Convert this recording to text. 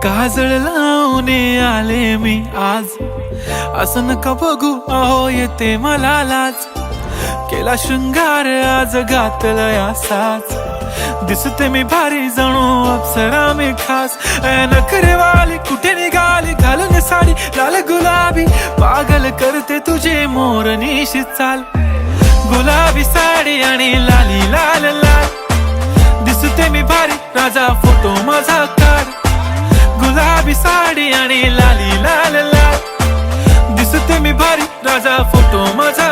काजळ लावून आले मी आज, असं नका बघू अहो येते मला लाज. केला शृंगार आज घातलाय असाच, दिसते मी भारी जणू अप्सरा मी खास. नखरेवाली कुठे निघाली घालून साडी लाल गुलाबी, पागल करते तुझे मोरनीशी चाल. गुलाबी साडी आणि लाली लाल लाल, दिसते मी भारी राजा फोटो माझा काढ. गुलाबी साडी आणि लाली लाल लाल, दिसते मी भारी राजा फोटो माझा